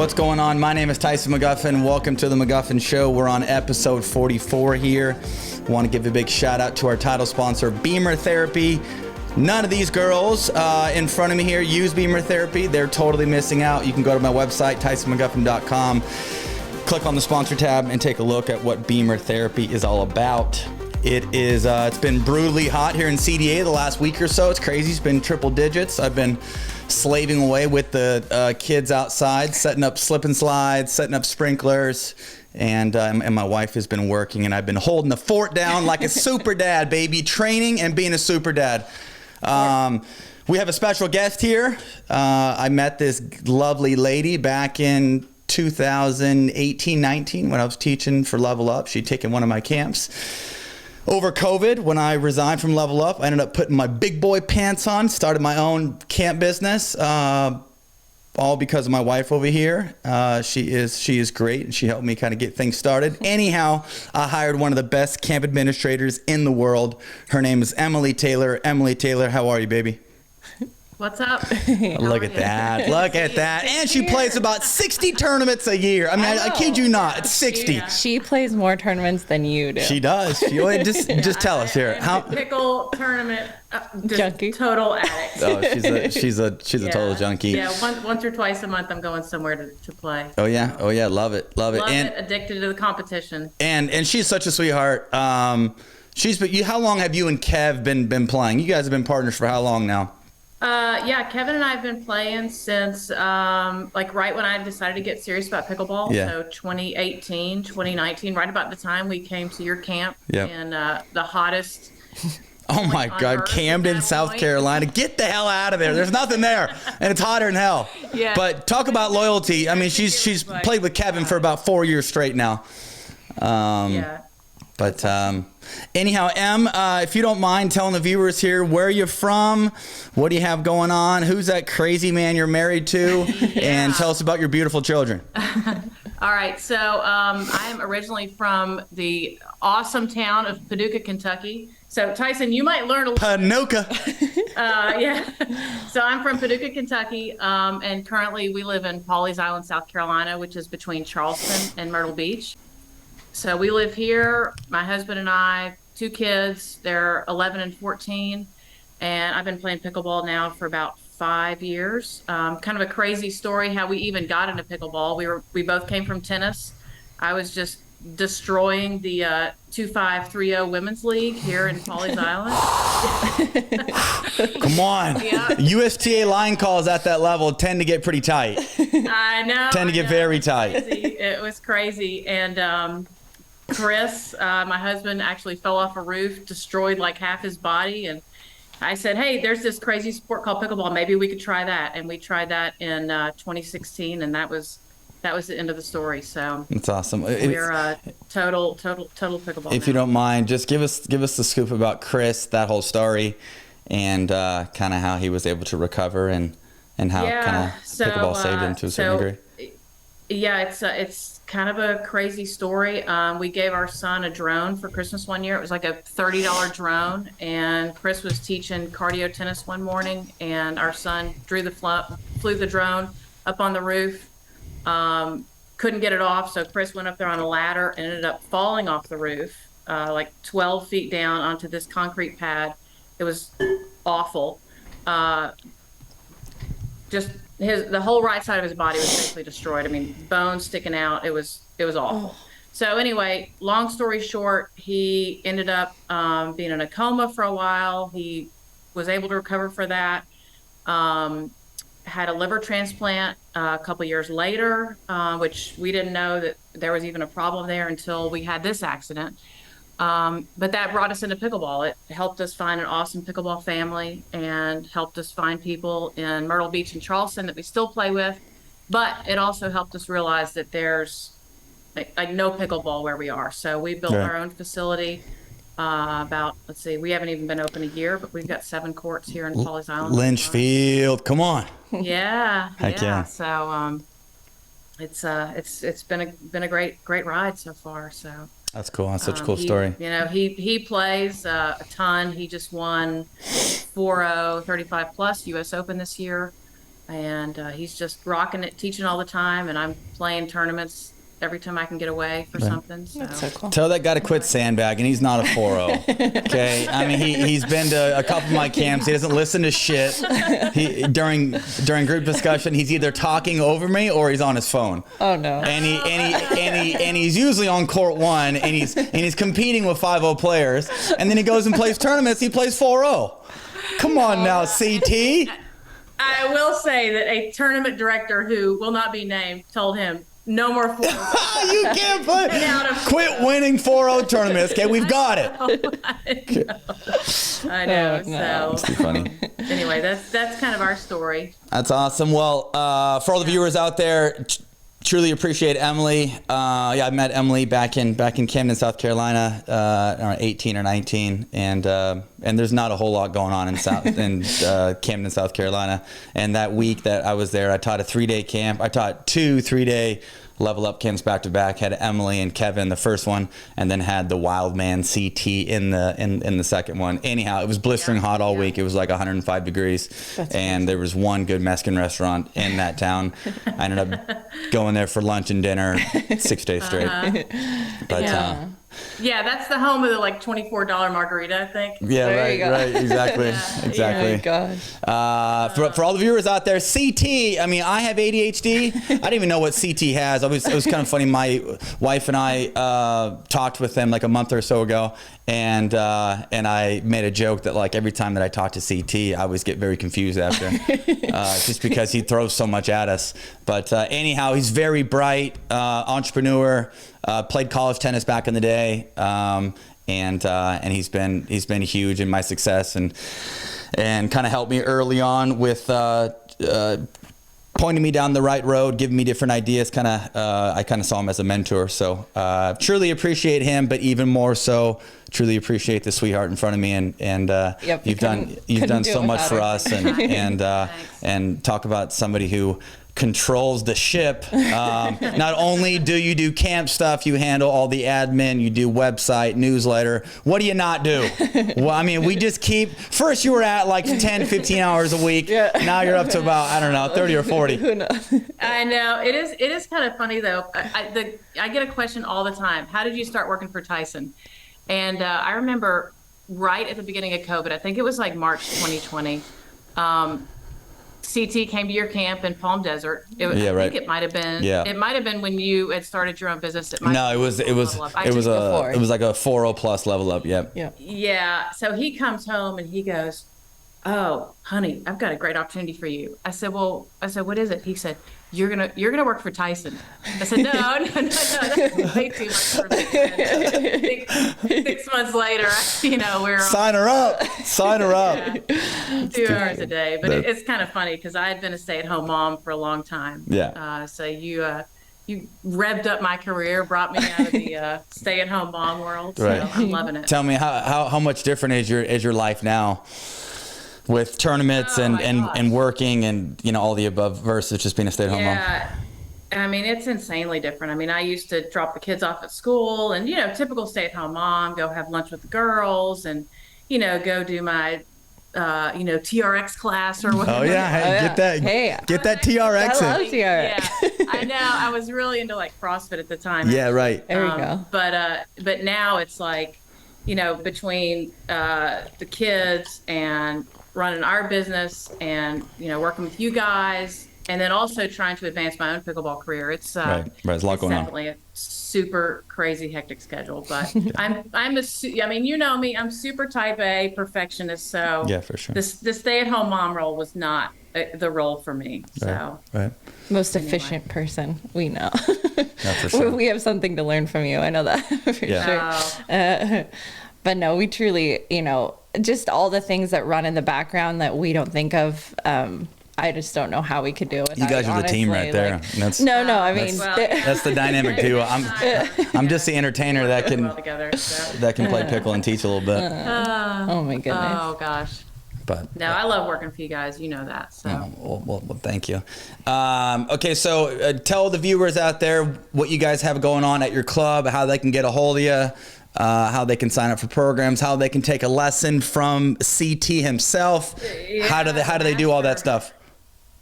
What's going on? My name is Tyson McGuffin. Welcome to the McGuffin Show. We're on episode 44 here. Want to give a big shout out to our title sponsor, Bemer Therapy. None of these girls in front of me here use Bemer Therapy. They're totally missing out. You can go to my website, TysonMcGuffin.com, click on the sponsor tab, and take a look at what Bemer Therapy is all about. It's been brutally hot here in CDA the last week or so. It's crazy. It's been triple digits. I've been slaving away with the kids outside, setting up slip and slides, setting up sprinklers, and my wife has been working, and I've been holding the fort down like a super dad, baby, training and being a super dad. We have a special guest here. I met this lovely lady back in 2018-19 when I was teaching for Level Up. She'd taken one of my camps. Over COVID, when I resigned from Level Up, I ended up putting my big boy pants on, started my own camp business, all because of my wife over here. She is great, and she helped me kind of get things started. Anyhow, I hired one of the best camp administrators in the world. Her name is Emily Taylor. Emily Taylor, how are you, baby? What's up? Look at that. Look at that. And she plays about 60 tournaments a year. I mean, I kid you not. It's 60. Yeah. She plays more tournaments than you do. She does. Just tell us here. How pickle tournament junkie. Total addict. Oh, she's a total junkie. Yeah, once or twice a month I'm going somewhere to play. Oh yeah. Love it. Love it. Addicted to the competition. And she's such a sweetheart. How long have you and Kev been playing? You guys have been partners for how long now? Yeah, Kevin and I have been playing since right when I decided to get serious about pickleball. Yeah. So 2018, 2019, right about the time we came to your camp. Yep. And the hottest. Oh my God, Camden, South Carolina. Get the hell out of there. There's nothing there. And it's hotter than hell. Yeah. But talk about loyalty. I mean, she's played with Kevin for about 4 years straight now. Yeah. But anyhow, Em, if you don't mind telling the viewers here, where are you from? What do you have going on? Who's that crazy man you're married to? Yeah. And tell us about your beautiful children. All right. So I am originally from the awesome town of Paducah, Kentucky. So Tyson, you might learn a little. Paducah. Yeah. So I'm from Paducah, Kentucky, and currently we live in Pawleys Island, South Carolina, which is between Charleston and Myrtle Beach. So we live here, my husband and I, 2 kids, they're 11 and 14, and I've been playing pickleball now for about 5 years. Kind of a crazy story how we even got into pickleball. We both came from tennis. I was just destroying the 2-5-3-0 women's league here in Pawleys Island. Come on. Yeah. USTA line calls at that level tend to get pretty tight. I know. Tend to get very tight. It was crazy. And Chris, my husband, actually fell off a roof, destroyed like half his body. And I said, hey, there's this crazy sport called pickleball. Maybe we could try that. And we tried that in 2016, and that was the end of the story. So that's awesome. We're total pickleball. If you don't mind, just give us the scoop about Chris, that whole story, and kind of how he was able to recover and how kind of pickleball saved him to a certain degree. Yeah, it's kind of a crazy story. We gave our son a drone for Christmas one year. It was like a $30 drone, and Chris was teaching cardio tennis one morning, and our son flew the drone up on the roof. Couldn't get it off, so Chris went up there on a ladder and ended up falling off the roof, like 12 feet down onto this concrete pad. It was awful. The whole right side of his body was basically destroyed. I mean, bones sticking out. It was awful. Oh. So anyway, long story short, he ended up being in a coma for a while. He was able to recover for that. Had a liver transplant a couple years later, which we didn't know that there was even a problem there until we had this accident. But that brought us into pickleball. It helped us find an awesome pickleball family and helped us find people in Myrtle Beach and Charleston that we still play with. But it also helped us realize that there's like no pickleball where we are. So we built our own facility. We haven't even been open a year, but we've got 7 courts here in Pawleys Island. Lynchfield, come on. Yeah. Heck yeah. So it's been a great ride so far. So that's cool. That's such a cool story. He plays a ton. He just won 4-0 35 plus US Open this year. and he's just rocking it, teaching all the time, and I'm playing tournaments every time I can get away for something. So. That's so cool. Tell that guy to quit sandbagging. He's not a 4-0. Okay, I mean he's been to a couple of my camps. He doesn't listen to shit. During group discussion, he's either talking over me or he's on his phone. Oh no. And he's usually on court 1, and he's competing with 5-0 players, and then he goes and plays tournaments. He plays 4-0. Come on now, CT. I will say that a tournament director who will not be named told him, no more 4-0. You can't play. Quit winning 4-0 tournaments. Okay, we've got it. I know. Oh, no. So It's too funny. anyway, that's kind of our story. That's awesome. Well, for all the viewers out there, truly appreciate Emily. I met Emily back in Camden, South Carolina, around 18 or 19, and there's not a whole lot going on in Camden, South Carolina. And that week that I was there, I taught a 3-day camp. I taught 2 3-day level up camps back to back. Had Emily and Kevin the first one, and then had the Wild Man CT in the second one. Anyhow, it was blistering hot all week. It was like 105 degrees. That's and awesome. there was one good Mexican restaurant in that town. I ended up going there for lunch and dinner 6 days straight. But Yeah, that's the home of the like $24 margarita, I think. yeah, There right, you go. right, exactly, exactly. Oh my gosh. For all the viewers out there, CT. I mean, I have ADHD. I didn't even know what CT has. It was kind of funny. My wife and I talked with him like a month or so ago, and I made a joke that like every time that I talk to CT, I always get very confused after, just because he throws so much at us. But anyhow, he's very bright, entrepreneur. Played college tennis back in the day, and he's been huge in my success, and kind of helped me early on with pointing me down the right road, giving me different ideas. I kind of saw him as a mentor. So truly appreciate him, but even more so, truly appreciate the sweetheart in front of me, and Yep, you've done couldn't so do it much without for her. us, and talk about somebody who controls the ship. Not only do you do camp stuff, you handle all the admin, you do website, newsletter. What do you not do? Well, I mean, we just first you were at like 10, 15 hours a week. Yeah. Now you're up to about, I don't know, 30 or 40. Who knows? I know. It is kind of funny though. I get a question all the time. How did you start working for Tyson? And I remember right at the beginning of COVID, I think it was like March 2020. CT came to your camp in Palm Desert. I think it might have been. Yeah. It might have been when you had started your own business. No, it was like a 4-0 plus level up. Yep. Yeah. Yeah. So he comes home and he goes, "Oh, honey, I've got a great opportunity for you." I said, "What is it?" He said, You're gonna work for Tyson." I said, no, that's way too much for me. And 6 months later, we're Sign her up. 2 hours a day. But it's kind of funny because I had been a stay-at-home mom for a long time. Yeah. So you revved up my career, brought me out of the stay-at-home mom world. So Right. I'm loving it. Tell me how much different is your life now with tournaments and working and all the above versus just being a stay-at-home mom? Yeah. I mean, it's insanely different. I mean, I used to drop the kids off at school and, typical stay-at-home mom, go have lunch with the girls and, go do my, TRX class or whatever. Oh yeah, hey, get that. Hey. Get that TRX I love in. TRX. Yeah, I know. I was really into like CrossFit at the time. Yeah, right. There we go. But now it's like, between the kids and running our business and, working with you guys and then also trying to advance my own pickleball career. It's Right. There's a lot going on. Definitely a super crazy hectic schedule, but I mean, you know me, I'm super type A perfectionist. So Yeah, for sure. the stay-at-home mom role was not the role for me. So Right. Most efficient person we know. That's for sure. We have something to learn from you. I know that for Yeah. sure. But no, we truly, just all the things that run in the background that we don't think of. I just don't know how we could do it. You guys are the team right there. No, I mean, That's the dynamic duo. I'm just the entertainer that can well together, so. that can play pickle and teach a little bit. oh my goodness. Oh gosh. But No, I love working for you guys. You know that. So. well, thank you. Okay, so tell the viewers out there what you guys have going on at your club, how they can get a hold of you, how they can sign up for programs, how they can take a lesson from CT himself. Yeah, How do they do all that stuff?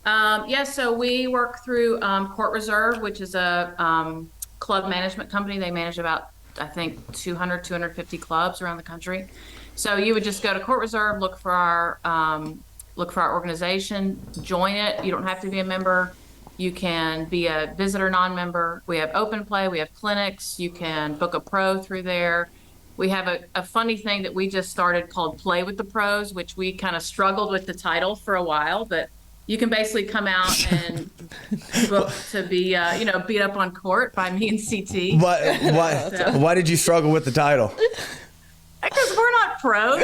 Yeah, so we work through Court Reserve, which is a club management company. They manage about, I think, 250 clubs around the country. So you would just go to Court Reserve, look for our organization, join it. You don't have to be a member. You can be a visitor non-member. We have open play. We have clinics. You can book a pro through there. We have a funny thing that we just started called Play with the Pros, which we kind of struggled with the title for a while, but you can basically come out and book to be, beat up on court by me and CT. Why did you struggle with the title? Because we're not pros.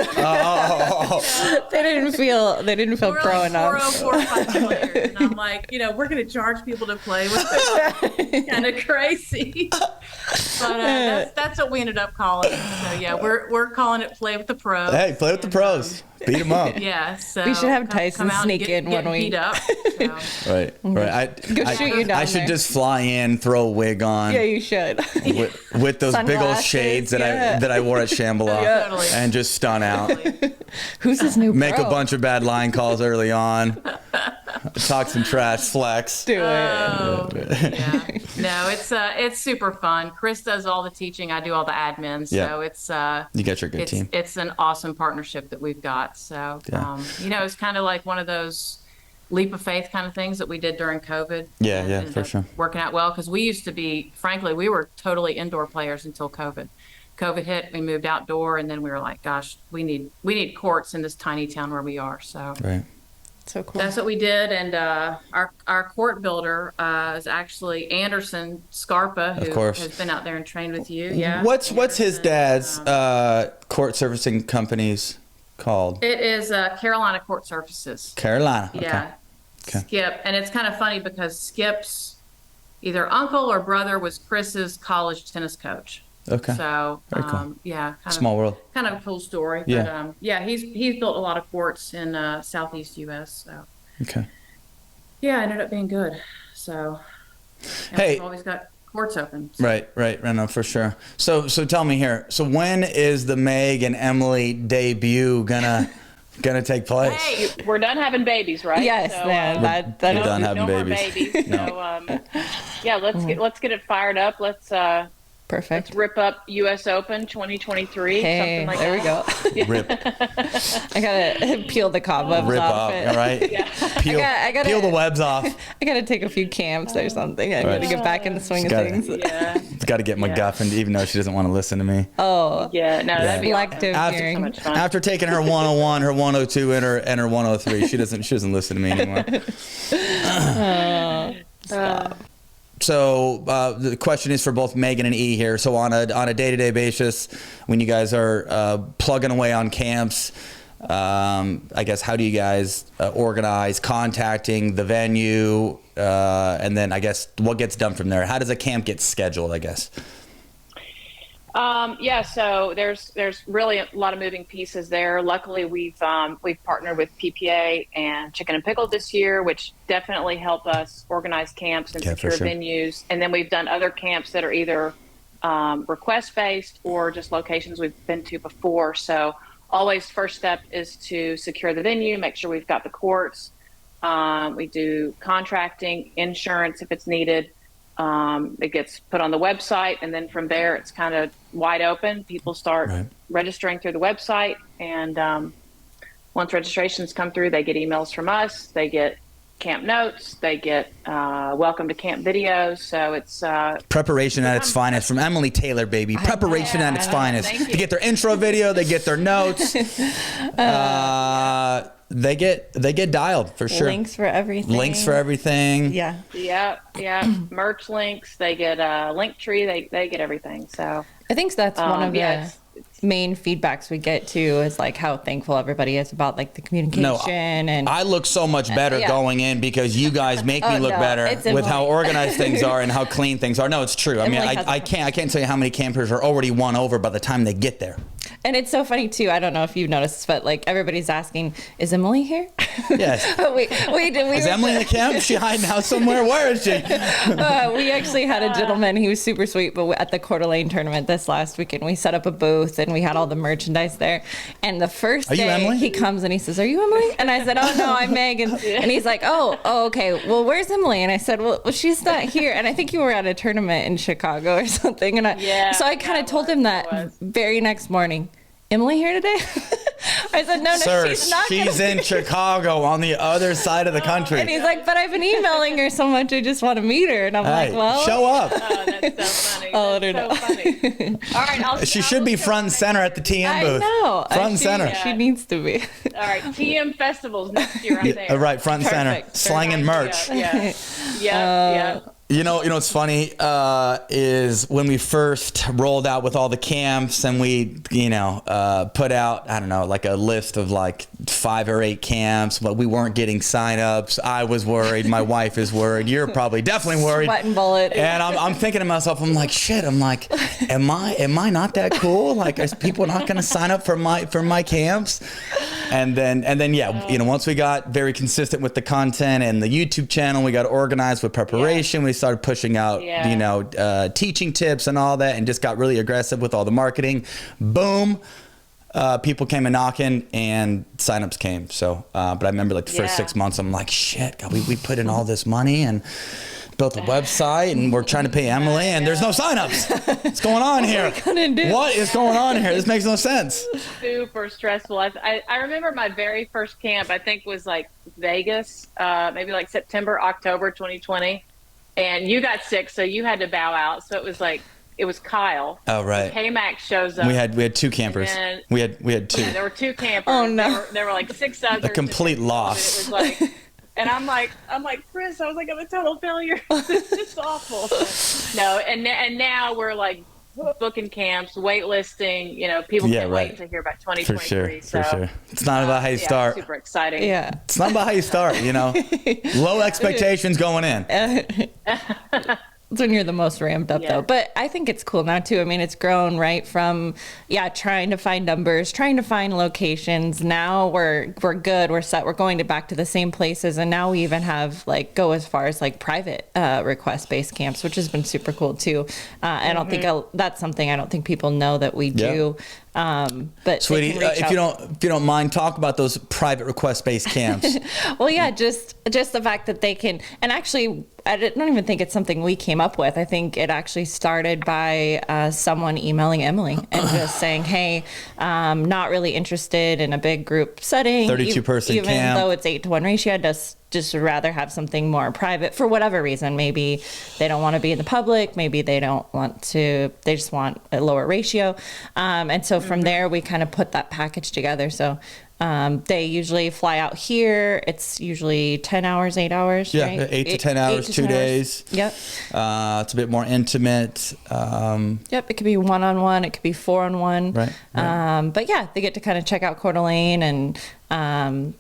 They didn't feel We're pro like enough. 405 players. And I'm like, we're going to charge people to play with us. Kind of crazy. But that's what we ended up calling it. So yeah, we're calling it Play with the Pros. Hey, play with the pros. Beat them up. Yeah. So We should have Tyson sneak in get when we beat up. So. Right. shoot you down I should there. just fly in, throw a wig on. Yeah, you should. With those big old Sunglasses, shades yeah. that I wore at Shambhala, Totally. and just stun out. Who's this new Make pro? a bunch of bad line calls early on. Talk some trash, flex. Do it. Oh, yeah. No, it's super fun. Chris does all the teaching. I do all the admin. So Yeah. it's You got your good team. It's an awesome partnership that we've got. So it's kind of like one of those leap of faith kind of things that we did during COVID. Yeah, And yeah, ended for up sure. Working out well because we used to be, frankly, we were totally indoor players until COVID. COVID hit, we moved outdoor, and then we were like, gosh, we need courts in this tiny town where we are. So Right. So cool. that's what we did. And our court builder is actually Anderson Scarpa, Of who course. has been out there and trained with you. Yeah. What's his Anderson, dad's court servicing companies called? It is Carolina Court Surfaces. Carolina. Okay. Yeah. Okay. Skip. And it's kind of funny because Skip's either uncle or brother was Chris's college tennis coach. Okay. So, Very cool. yeah. Small world. Kind of a cool story. Yeah. But, he's built a lot of courts in Southeast U.S. So, Okay. yeah, it ended up being good. So, and Hey. we've always got courts open. So. Right. No, for sure. So tell me here. So when is the Meg and Emily debut gonna take place? Hey, we're done having babies, right? Yes, So, man. That We're done having no babies. more babies. So, yeah, let's get it fired up. Let's perfect. rip up U.S. Open 2023. Hey, something like there that. we go. Rip I gotta peel the cobwebs off. off All it. right. Peel, I gotta- peel the webs off. I gotta take a few camps or something. I Right. gotta get back in the swing of Gotta- things. Yeah, It's got to get McGuffin, even though she doesn't want to listen to me. Oh, yeah. No, that'd be selective After- hearing. so much fun. After taking her 101, her 102, and her 103, she doesn't listen to me anymore. So the question is for both Megan and E here. So on a day-to-day basis, when you guys are plugging away on camps, I guess how do you guys organize contacting the venue, and then I guess what gets done from there? How does a camp get scheduled? I guess. Yeah, so there's really a lot of moving pieces there. Luckily, we've partnered with PPA and Chicken and Pickle this year, which definitely help us organize camps and Yeah, for secure sure. venues. And then we've done other camps that are either request based or just locations we've been to before. So always first step is to secure the venue, make sure we've got the courts. We do contracting, insurance if it's needed. It gets put on the website, and then from there it's kind of wide open. People start Right. registering through the website, and once registrations come through, they get emails from us. They get camp notes. They get welcome to camp videos. So it's Preparation at its finest from Emily Taylor, baby. Preparation at its finest. Thank you. They get their intro video. They get their notes. They get dialed for sure. Links for everything. Links for everything. Yeah. yeah merch links. They get a link tree. They get everything. So I think that's one of yeah, the it's- main feedbacks we get too, is like how thankful everybody is about like the communication and I look so much better yeah. going in because you guys make me Oh, look no, better it's with how Emily. organized things are and how clean things are. No, it's true. I mean, Emily has I can't tell you how many campers are already won over by the time they get there. And it's so funny too. I don't know if you've noticed, but like everybody's asking, "Is Emily here?" Yes. we Is were- Emily in the camp? Is she hiding out somewhere? Where is she? we actually had a gentleman. He was super sweet. But at the Coeur d'Alene tournament this last weekend, we set up a booth and we had all the merchandise there. And the first Are you day Emily? he comes and he says, "Are you Emily?" And I said, "Oh no, I'm Meg." And he's like, "Oh, okay. Well, where's Emily?" And I said, "Well, she's not here." And I think you were at a tournament in Chicago or something. And so I kind of told him that very next morning. "Emily here today?" I said, no, Sir, she's not. she's in Chicago on the other side of the country. And he's like, "But I've been emailing her so much, I just want to meet her." And I'm like, "Well, show up." Oh, that's so funny. I'll let her That's so know. funny. All right, She should be front and center at the TM booth. I know. Front and center. She needs to be. All right, TM festivals next year. I'm there. Right, front and center. Perfect. Slanging merch. Yeah. You know what's funny is when we first rolled out with all the camps and we, put out, I don't know, like a list of like 5 or 8 camps, but we weren't getting signups. I was worried. My wife is worried. You're probably definitely worried. Sweating bullet. And I'm thinking to myself, I'm like, shit. I'm like, am I not that cool? Like, is people not going to sign up for my camps? And then once we got very consistent with the content and the YouTube channel, we got organized with preparation. We started pushing out, teaching tips and all that, and just got really aggressive with all the marketing. Boom. People came a knocking and signups came. So, but I remember like the first 6 months, I'm like, shit, God, we put in all this money and built a website and we're trying to pay Emily and there's no signups. What's going on here? What is going on here? This makes no sense. Super stressful. I remember my very first camp, I think was like Vegas, maybe like September, October 2020. And you got sick, so you had to bow out. So it was Kyle. Oh, right. K-Max shows up. We had 2 campers. We had 2. Yeah, there were 2 campers. Oh, no. There were like 6 others. A complete loss. It was like, and I'm like, Chris, I was like, I'm a total failure. It's awful. No, and now we're like booking camps, waitlisting. People can't wait to hear about 2023. For sure. It's not about how you start. Super exciting. Yeah. It's not about how you start. Low expectations going in. It's when you're the most ramped up, though. But I think it's cool now, too. I mean, it's grown right from, trying to find numbers, trying to find locations. Now we're good. We're set. We're going back to the same places. And now we even have, go as far as, private request-based camps, which has been super cool, too. I don't think that's something I don't think people know that we do. But Sweetie, if you don't mind, talk about those private request-based camps. Well, just the fact that they can, and actually, I don't even think it's something we came up with. I think it actually started by someone emailing Emily and just saying, "Hey, not really interested in a big group setting, 32-person even camp, though it's 8-to-1 ratio. Just rather have something more private for whatever reason. Maybe they don't want to be in the public. Maybe they don't want to. They just want a lower ratio." And so from there, we kind of put that package together. So they usually fly out here. It's usually 10 hours, 8 hours. Yeah, right? 8 to 10 hours, 2 days. Yep. It's a bit more intimate. Yep, it could be 1-on-1. It could be 4-on-1. Right. But they get to kind of check out Coeur d'Alene, and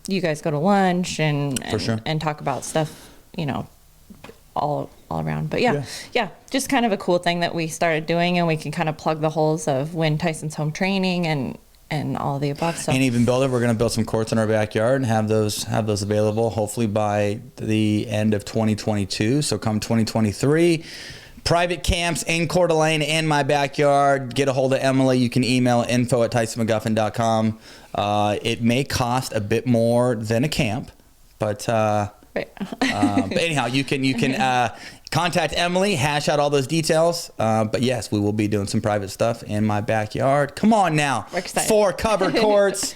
you guys go to lunch and talk about stuff, all around. But just kind of a cool thing that we started doing, and we can kind of plug the holes of when Tyson's home training and all of the above stuff. And even build it. We're going to build some courts in our backyard and have those available hopefully by the end of 2022. So come 2023, private camps in Coeur d'Alene in my backyard. Get a hold of Emily. You can email info@tysonmcguffin.com. It may cost a bit more than a camp, but anyhow, you can contact Emily, hash out all those details. But yes, we will be doing some private stuff in my backyard. Come on now. We're excited. 4 covered courts.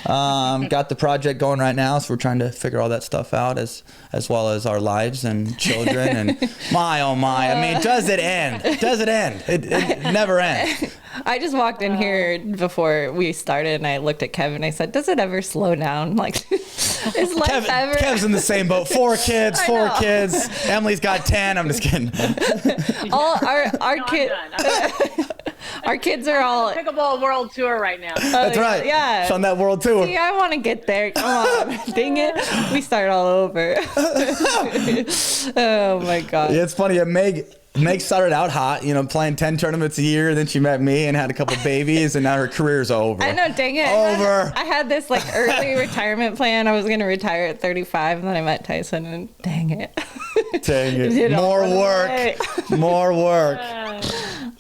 Got the project going right now, so we're trying to figure all that stuff out as well as our lives and children. And my, oh my. I mean, does it end? Does it end? It never ends. I just walked in here before we started, and I looked at Kevin and I said, "Does it ever slow down? Is life ever?" Kev's in the same boat. 4 kids, 4 kids. Emily's got 10. I'm just kidding. All our kids. Our kids are all pickleball world tour right now. That's right. Yeah. It's on that world tour. See, I want to get there. Come on. Dang it. We start all over. Oh my God. Yeah, it's funny. Meg started out hot, playing 10 tournaments a year. Then she met me and had a couple babies, and now her career's over. I know, dang it. Over. I had this early retirement plan. I was going to retire at 35, and then I met Tyson, and dang it. Dang it. More work. More work.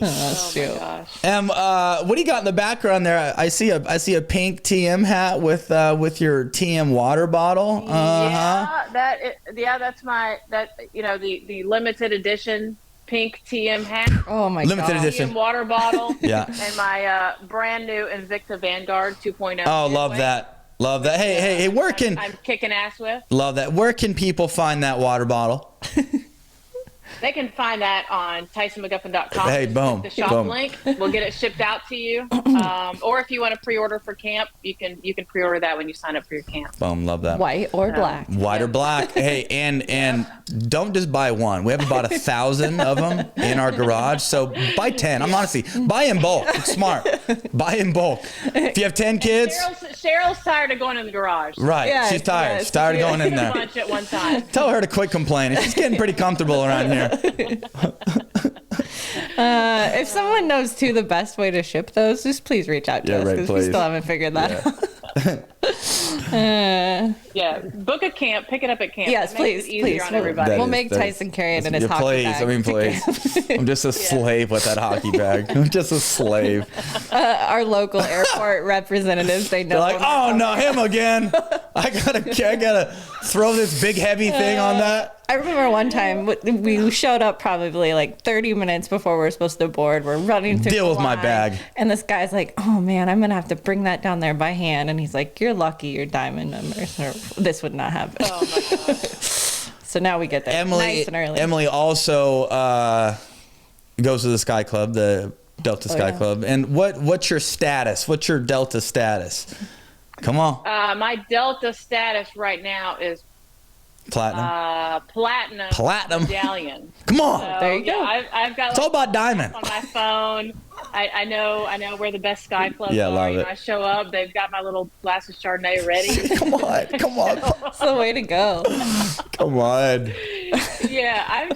Oh my gosh. What do you got in the background there? I see a pink TM hat with your TM water bottle. Yeah, that's the limited edition pink TM hat. Oh my Limited God. edition. TM water bottle. Yeah. And my brand new Invicta Vanguard 2.0. Oh, love that. Love that. Hey, where can I'm kicking ass with. Love that. Where can people find that water bottle? They can find that on TysonMcGuffin.com. Hey, boom. The shop Boom. link. We'll get it shipped out to you. Or if you want to pre-order for camp, you can pre-order that when you sign up for your camp. Boom. Love that. White or black. White or black. Hey, and don't just buy one. We have about 1,000 of them in our garage. So buy 10. I'm honestly, buy in bulk. It's smart. Buy in bulk. If you have 10 kids. Cheryl's tired of going in the garage. Right. Yeah, She's tired. yes. She's tired of going in A there. bunch at one time. Tell her to quit complaining. She's getting pretty comfortable around here. If someone knows too the best way to ship those, just please reach out to us because we still haven't figured that out. Yeah, book a camp, pick it up at camp. Yes, It makes please, it easier please. on everybody. We'll make Tyson carry it in his hockey bag. Please. I'm just a slave with that hockey bag. I'm just a slave. Our local airport representatives, they know. They're like, oh no, him again. I gotta throw this big heavy thing on that. I remember one time we showed up probably like 30 minutes before we were supposed to board. We're running through Deal the with my line, bag. and this guy's like, oh man, I'm gonna have to bring that down there by hand. And he's like, you're lucky your diamond numbers this would not happen. Oh my God. So now we get there nice and early. Emily also goes to the Sky Club, the Delta Sky Club. And what's your status? What's your Delta status? Come on. My Delta status right now is platinum medallion. Come on. So, there you go. I've got It's all about diamond. on my phone. I know where the best Sky Clubs Yeah, are. love it. I show up, they've got my little glass of Chardonnay ready. Come on. That's the way to go. Come on. Yeah, I'm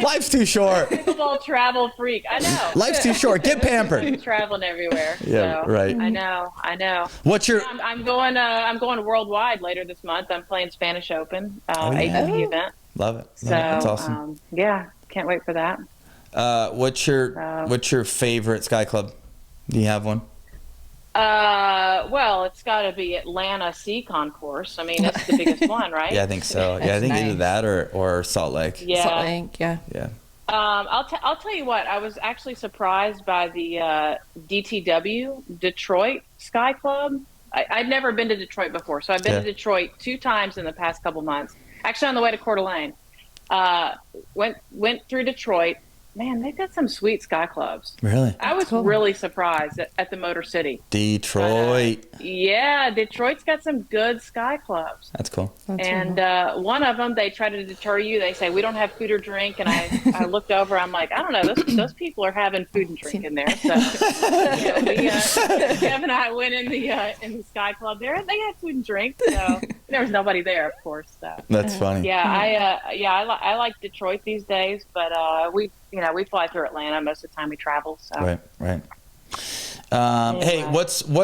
Life's too short. pickleball travel freak. I know. Life's too short. Get pampered. Traveling everywhere. Yeah, so, right. I know. What's your I'm going worldwide later this month. I'm playing Spanish Open, ATP event. Love it. So That's awesome. yeah, can't wait for that. What's your favorite Sky Club? Do you have one? Well, it's got to be Atlanta Sea Concourse. I mean, it's the biggest one, right? Yeah, I think so. Yeah, I think either that or Salt Lake. Yeah. Salt Lake, yeah. Yeah. I'll tell you what. I was actually surprised by the DTW Detroit Sky Club. I'd never been to Detroit before, so I've been to Detroit 2 times in the past couple months. Actually, on the way to Coeur d'Alene, went through Detroit. Man, they've got some sweet Sky Clubs. Really? I was really surprised at the Motor City. Detroit. Yeah, Detroit's got some good Sky Clubs. That's cool. And one of them, they try to deter you. They say, we don't have food or drink. And I looked over. I'm like, I don't know. Those people are having food and drink in there. So Kev and I went in the Sky Club there. They had food and drink. So there was nobody there, of course. So. That's funny. Yeah, I like Detroit these days. But we fly through Atlanta most of the time we travel. So. Right. Hey, what's one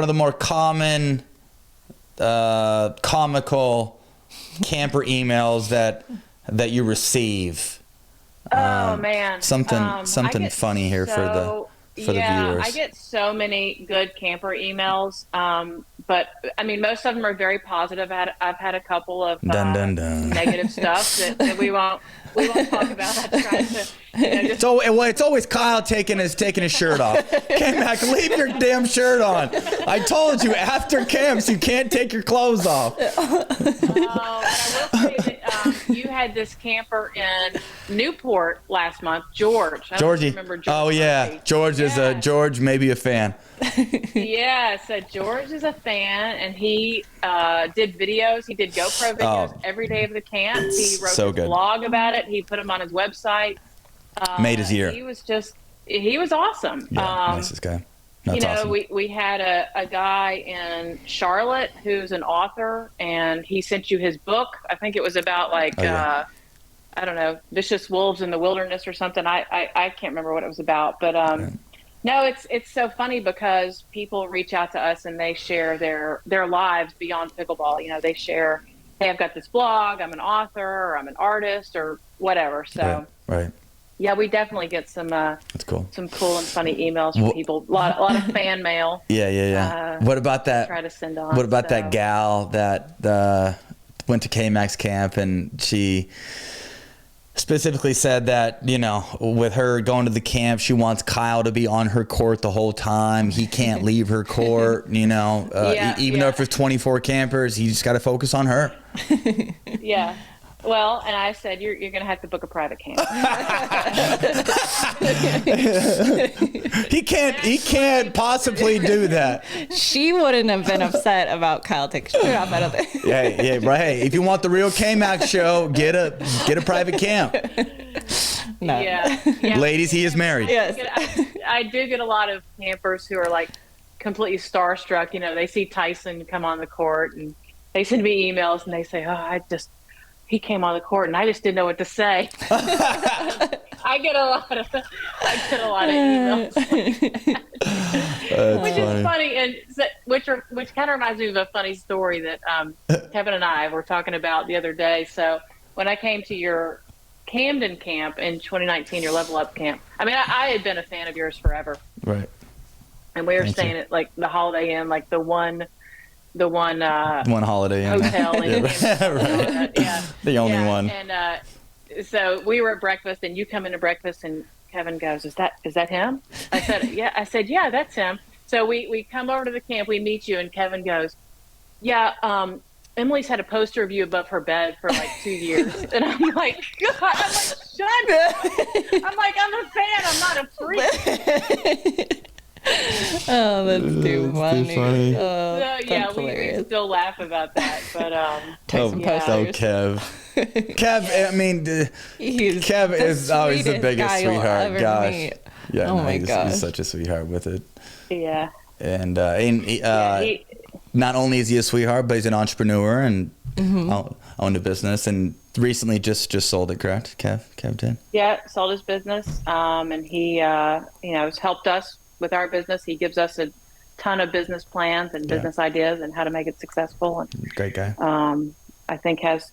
of the more common comical camper emails that you receive? Oh man, something funny here for the viewers. I get so many good camper emails, but I mean most of them are very positive. I've had a couple of negative stuff that we won't talk about. I try to. It's always Kyle taking his shirt off. Came back, leave your damn shirt on. I told you after camps you can't take your clothes off. And I will say that you had this camper in Newport last month, George. Georgie. Remember George? Oh yeah, George is George maybe a fan. Yeah, so George is a fan, and he did videos. He did GoPro videos every day of the camp. He wrote a blog about it. He put them on his website. Made his year. He was awesome. Yeah, nicest guy. That's awesome. we had a guy in Charlotte who's an author, and he sent you his book. I think it was about I don't know, vicious wolves in the wilderness or something. I can't remember what it was about, but no, it's so funny because people reach out to us and they share their lives beyond pickleball. You know, they share, hey, I've got this blog, I'm an author, or I'm an artist, or whatever. So right. Yeah, we definitely get some That's cool. some cool and funny emails from people. A lot of fan mail. Yeah. What about that? Try to send on. What about that gal that went to K-Max camp, and she specifically said that, you know, with her going to the camp, she wants Kyle to be on her court the whole time. He can't leave her court, you know, even though if there's 24 campers, he just got to focus on her. Yeah. Well, and I said, you're going to have to book a private camp. He can't possibly do that. She wouldn't have been upset about Kyle taking her off. I don't think. Yeah, right. Hey, if you want the real K-Max show, get a private camp. No. Yeah. Ladies, he is married. Yes. I do get a lot of campers who are like completely starstruck. You know, they see Tyson come on the court and they send me emails and they say, he came on the court and I just didn't know what to say. I get a lot of emails, which is funny, and which kind of reminds me of a funny story that Kevin and I were talking about the other day. So when I came to your Camden camp in 2019, your Level Up camp, I mean, I had been a fan of yours forever, Right. and we were staying at like the Holiday Inn, like the one Holiday Inn hotel, and right. The only one. And so we were at breakfast, and you come into breakfast, and Kevin goes, "Is that him?" I said, "Yeah." I said, "Yeah, that's him." So we come over to the camp, we meet you, and Kevin goes, "Yeah, Emily's had a poster of you above her bed for like 2 years," and I'm like, "God," I'm like, "Shut up!" I'm like, "I'm a fan. I'm not a freak." Oh, that's too funny. Oh, yeah, we still laugh about that, but Tyson Kev. Kev, I mean, Kev is always the biggest sweetheart. Gosh. Yeah, oh my gosh. He's such a sweetheart with it. Yeah. And not only is he a sweetheart, but he's an entrepreneur and owned a business, and recently just sold it, correct? Kev did? Yeah, sold his business, and he has helped us with our business. He gives us a ton of business plans and business ideas and how to make it successful. And great guy. I think has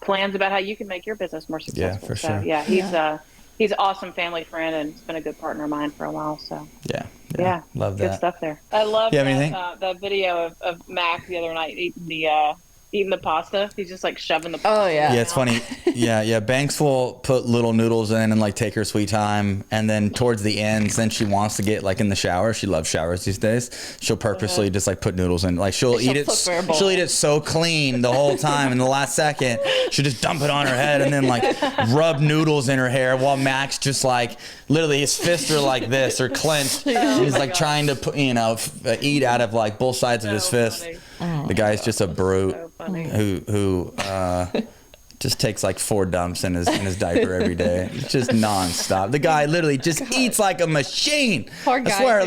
plans about how you can make your business more successful. Yeah, for sure. Yeah, he's an awesome family friend, and he's been a good partner of mine for a while. So yeah, love that. Good stuff there. I love that video of Mac the other night eating the pasta. He's just like shoving the pasta. Oh yeah. Yeah, it's funny. Yeah. Banks will put little noodles in and like take her sweet time, and then towards the end, then she wants to get like in the shower. She loves showers these days. She'll purposely just like put noodles in. Like she'll eat it so clean the whole time, and the last second she'll just dump it on her head and then like rub noodles in her hair while Max just like literally his fists are like this or clenched. He's like trying to put eat out of like both sides of his fist. The guy's just a brute who just takes like 4 dumps in his diaper every day. It's just nonstop. The guy literally just eats like a machine. Poor guy. I swear,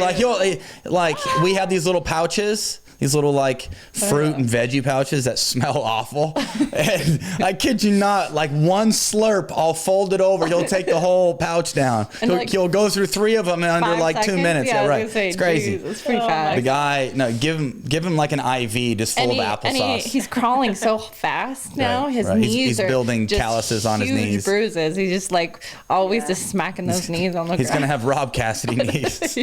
we have these little pouches. These little like fruit and veggie pouches that smell awful. And I kid you not, like one slurp, I'll fold it over. You'll take the whole pouch down. He'll go through 3 of them in under like 2 seconds. minutes. Yeah, right. Say, it's crazy. Geez, it's pretty fast. The guy, no, give him like an IV just full of applesauce. He's crawling so fast now. Right, his right. knees He's are building just calluses on his huge knees. Bruises. He's just like always just smacking those knees on the ground. He's gonna have Rob Cassidy knees.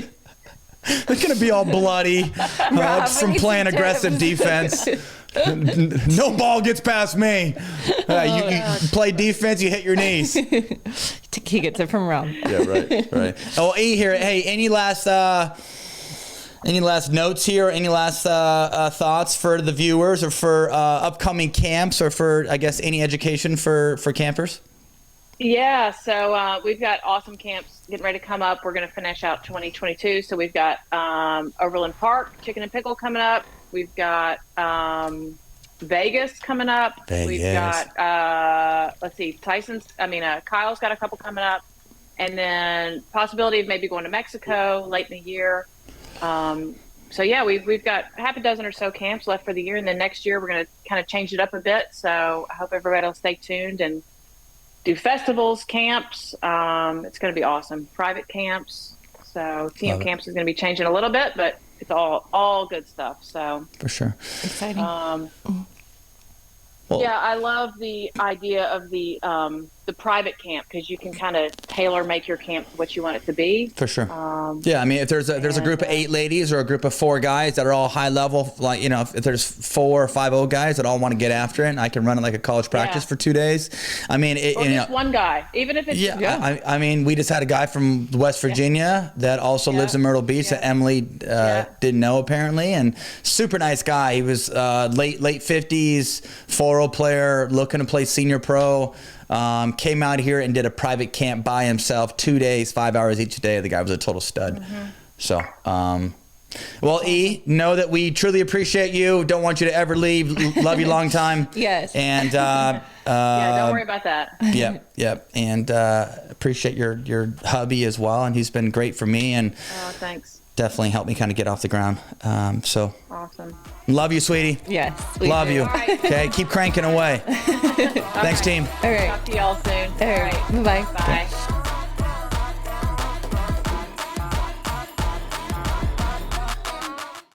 They're gonna be all bloody from playing aggressive defense. No ball gets past me. You play defense, you hit your knees. He gets it from Rob. Yeah, right. Oh, here. Hey, any last notes here? Any last thoughts for the viewers, or for upcoming camps, or for any education for campers? Yeah, so we've got awesome camps getting ready to come up. We're going to finish out 2022. So we've got Overland Park Chicken and Pickle coming up. We've got Vegas coming up. We've got Kyle's got a couple coming up, and then possibility of maybe going to Mexico late in the year. So yeah, we've got half a dozen or so camps left for the year, and then next year we're going to kind of change it up a bit. So I hope everybody will stay tuned and do festivals, camps. It's going to be awesome. Private camps. So TM camps is going to be changing a little bit, but it's all good stuff. So for sure, exciting. Yeah, I love the idea of the the private camp, because you can kind of tailor make your camp what you want it to be. For sure. Yeah, I mean, if there's a group of 8 ladies or a group of 4 guys that are all high level, like, you know, if there's 4 or 5 old guys that all want to get after it, and I can run it like a college practice for 2 days. I mean, or just one guy, even if it's I mean, we just had a guy from West Virginia that also lives in Myrtle Beach that Emily didn't know apparently, and super nice guy. He was late 50s, 4-0 player, looking to play senior pro. Came out here and did a private camp by himself, 2 days, 5 hours each day. The guy was a total stud. So, well, E, know that we truly appreciate you. Don't want you to ever leave. Love you long time. Yes. And don't worry about that. Yep. And appreciate your hubby as well. And he's been great for me, and thanks. definitely helped me kind of get off the ground. So Awesome. love you, sweetie. Yes. Love you. Right. Okay, keep cranking away. Thanks, team. All right. Talk to y'all soon. All right. Bye-bye. Bye.